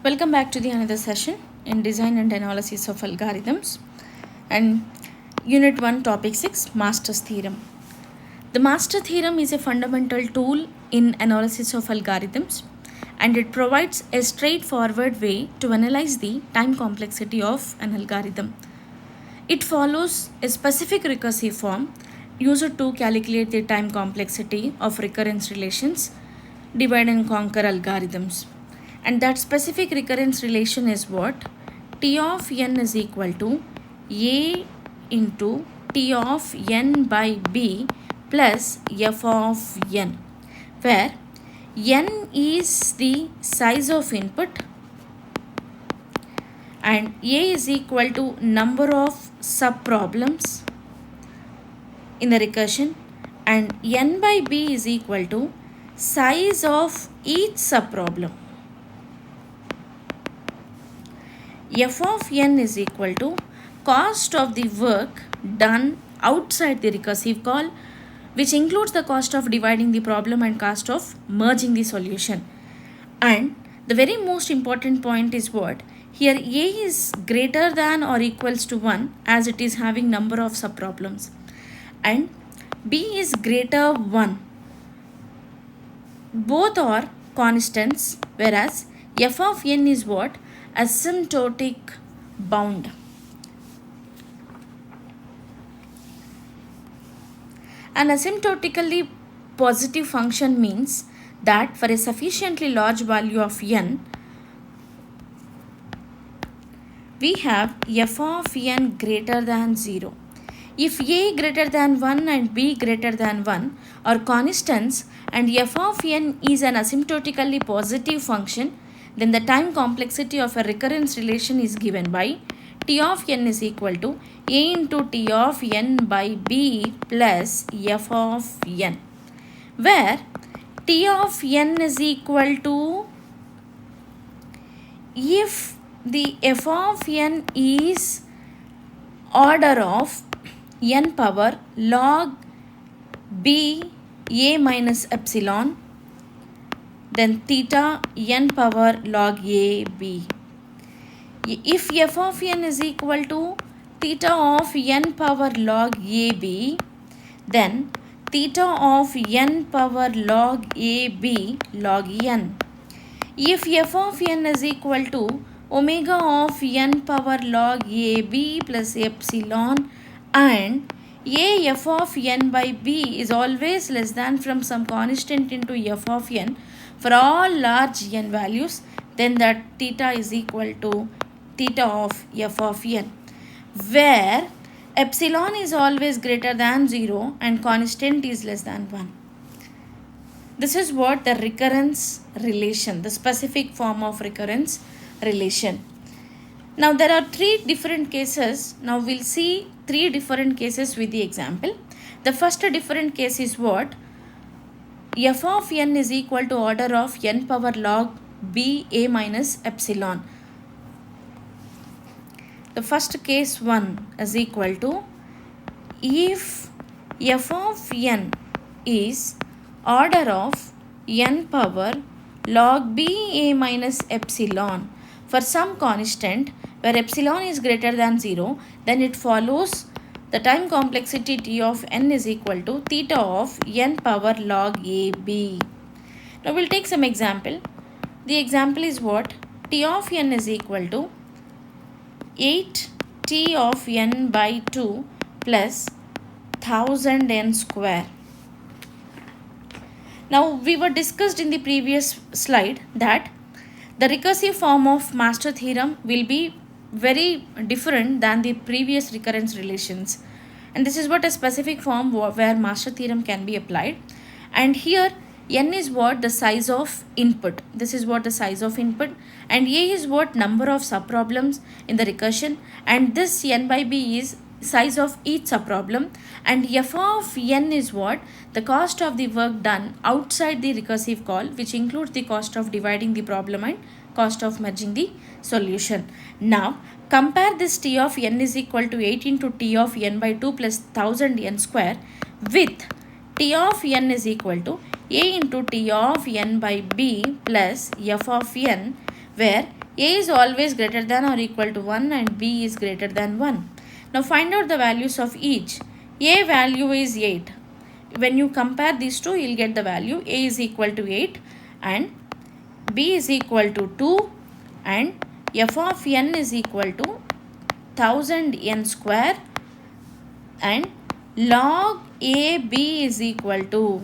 Welcome back to the another session in Design and Analysis of Algorithms and Unit 1 Topic 6 Master's Theorem. The Master Theorem is a fundamental tool in analysis of algorithms and it provides a straightforward way to analyze the time complexity of an algorithm. It follows a specific recursive form used to calculate the time complexity of recurrence relations, divide and conquer algorithms. And that specific recurrence relation is what? T of n is equal to A into T of n by B plus f of n, where n is the size of input and A is equal to number of subproblems in the recursion and n by B is equal to size of each subproblem. F of n is equal to cost of the work done outside the recursive call, which includes the cost of dividing the problem and cost of merging the solution. And the very most important point is what? Here A is greater than or equals to 1 as it is having number of subproblems. And B is greater 1. Both are constants, whereas f of n is what? Asymptotic bound. An asymptotically positive function means that for a sufficiently large value of n, we have f of n greater than 0. If a greater than 1 and b greater than 1 are constants and f of n is an asymptotically positive function, then the time complexity of a recurrence relation is given by T of n is equal to A into T of n by B plus f of n, where T of n is equal to, if the f of n is order of n power log b a minus epsilon, then theta n power log a b. If f of n is equal to theta of n power log a b, then theta of n power log a b log n. If f of n is equal to omega of n power log a b plus epsilon and a f of n by b is always less than from some constant into f of n for all large n values, then that theta is equal to theta of f of n, where epsilon is always greater than 0 and constant is less than 1. This is what the recurrence relation, the specific form of recurrence relation. Now there are three different cases. Now we'll see three different cases with the example. The first different case is what? F of n is equal to order of n power log b a minus epsilon. The first case 1 is equal to, if f of n is order of n power log b a minus epsilon for some constant where epsilon is greater than 0, then it follows the time complexity T of n is equal to theta of n power log a b. Now we'll take some example. The example is what? T of n is equal to 8 T of n by 2 plus 1000 n square. Now we were discussed in the previous slide that the recursive form of Master Theorem will be very different than the previous recurrence relations, and this is what a specific form where Master Theorem can be applied. And here n is what? The size of input. This is what the size of input, and a is what? Number of subproblems in the recursion, and this n by b is size of each subproblem, and f of n is what? The cost of the work done outside the recursive call, which includes the cost of dividing the problem and cost of merging the solution. Now compare this T of n is equal to 8 into T of n by 2 plus 1000 n square with T of n is equal to a into t of n by b plus f of n, where a is always greater than or equal to 1 and b is greater than 1. Now find out the values of each. A value is 8. When you compare these two, you will get the value. A is equal to 8 and b is equal to 2 and f of n is equal to 1000 n square and log ab is equal to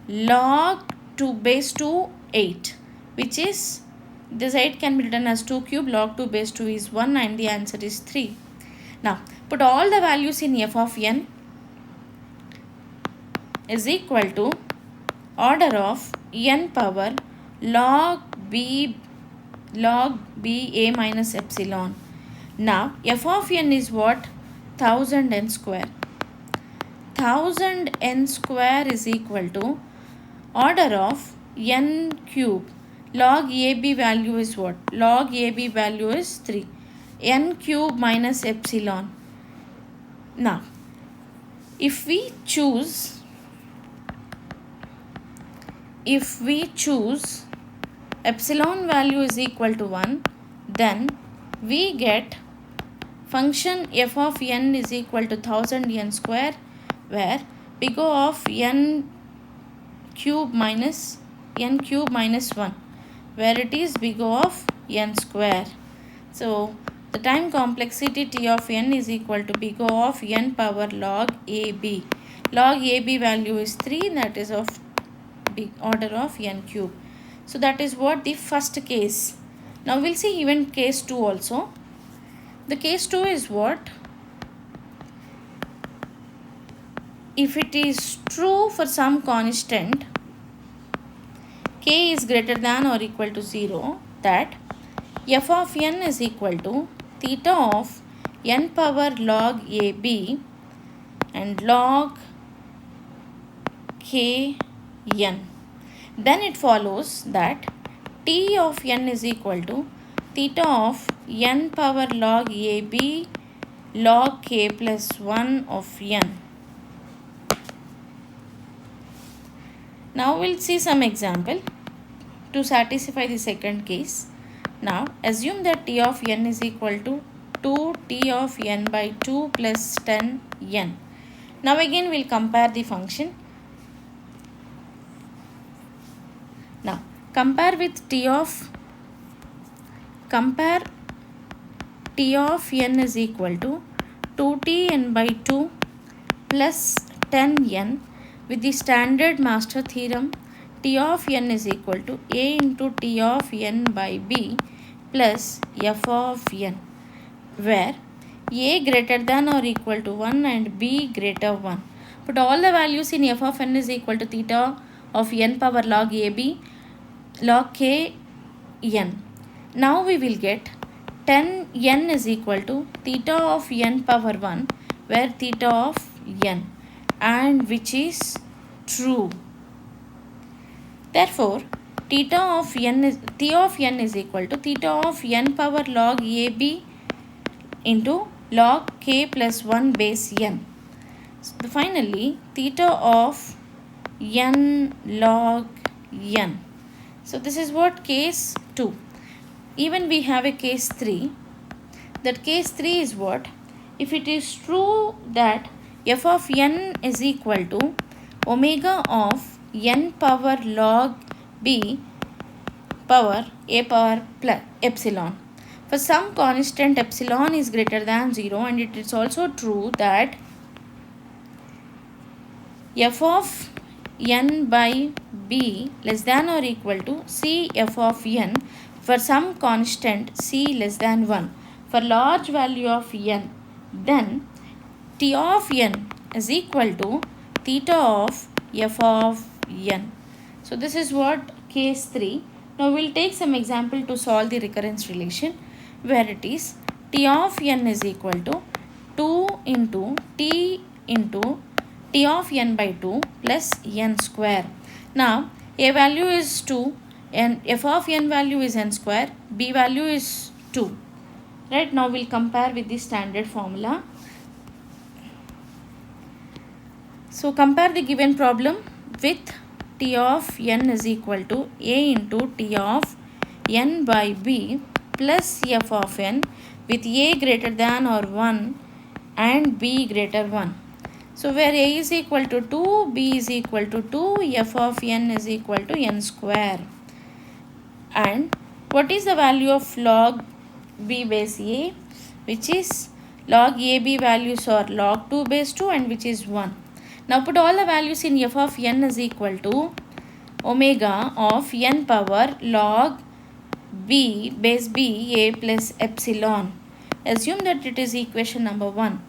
log 2 base 2 8, which is this 8 can be written as 2 cube. Log 2 base 2 is 1 and the answer is 3. Now put all the values in f of n is equal to order of n power log b a minus epsilon. Now f of n is what? 1000 n square. 1000 n square is equal to order of n cube. Log ab value is what? Log ab value is 3. N cube minus epsilon. Now if we choose epsilon value is equal to 1, then we get function f of n is equal to 1000 n square, where big O of n cube minus 1, where it is big O of n square. So the time complexity T of n is equal to big O of n power log ab. Log ab value is 3, that is of big order of n cube. So that is what the first case. Now we'll see even case 2 also. The case 2 is what? If it is true for some constant k is greater than or equal to 0, that f of n is equal to theta of n power log ab and log k n. Then it follows that t of n is equal to theta of n power log ab log k plus 1 of n. Now we'll see some example to satisfy the second case. Now assume that t of n is equal to 2t of n by 2 plus 10 n. Now again we'll compare the function. Now compare t of n is equal to 2t n by 2 plus 10 n with the standard master theorem. T of n is equal to a into t of n by b plus f of n, where a greater than or equal to 1 and b greater 1. Put all the values in f of n is equal to theta of n power log ab log k n. Now we will get 10 n is equal to theta of n power 1, where theta of n, and which is true. Therefore t of n is equal to theta of n power log ab into log k plus 1 base n. So finally theta of n log n. So this is what case 2. Even we have a case 3. That case 3 is what? If it is true that f of n is equal to omega of n power log b power a power plus epsilon. For some constant epsilon is greater than 0, and it is also true that f of n by b less than or equal to c f of n for some constant c less than 1. For large value of n, then t of n is equal to theta of f of n. So this is what case 3. Now we'll take some example to solve the recurrence relation, where it is t of n is equal to 2 into t of n by 2 plus n square. Now a value is 2 and f of n value is n square, b value is 2. Right, now we'll compare with the standard formula. So compare the given problem with T of n is equal to a into T of n by b plus f of n with a greater than or 1 and b greater 1. So where a is equal to 2, b is equal to 2, f of n is equal to n square. And what is the value of log b base a? Which is log ab values are log 2 base 2 and which is 1. Now put all the values in f of n is equal to omega of n power log b base b a plus epsilon. Assume that it is equation number 1.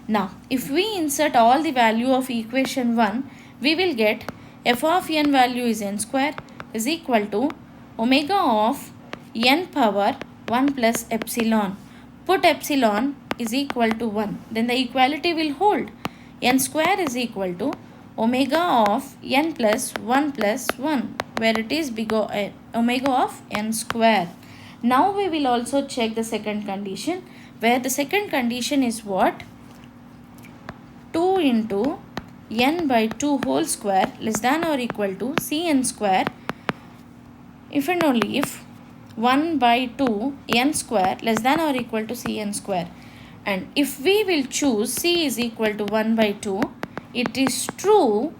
Now if we insert all the value of equation 1, we will get f of n value is n square is equal to omega of n power 1 plus epsilon. Put epsilon is equal to 1. Then the equality will hold. N square is equal to omega of n plus 1 where it is omega of n square. Now we will also check the second condition, where the second condition is what? 2 into n by 2 whole square less than or equal to cn square if and only if 1 by 2 n square less than or equal to cn square. And if we will choose c is equal to 1 by 2, it is true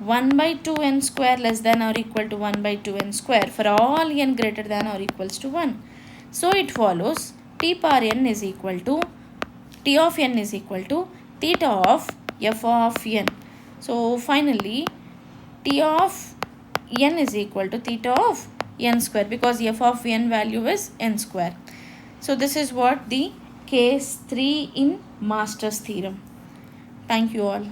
1 by 2 n square less than or equal to 1 by 2 n square for all n greater than or equals to 1. So it follows t power n is equal to t of n is equal to theta of f of n. So finally t of n is equal to theta of n square because f of n value is n square. So this is what the case 3 in Master's theorem. Thank you all.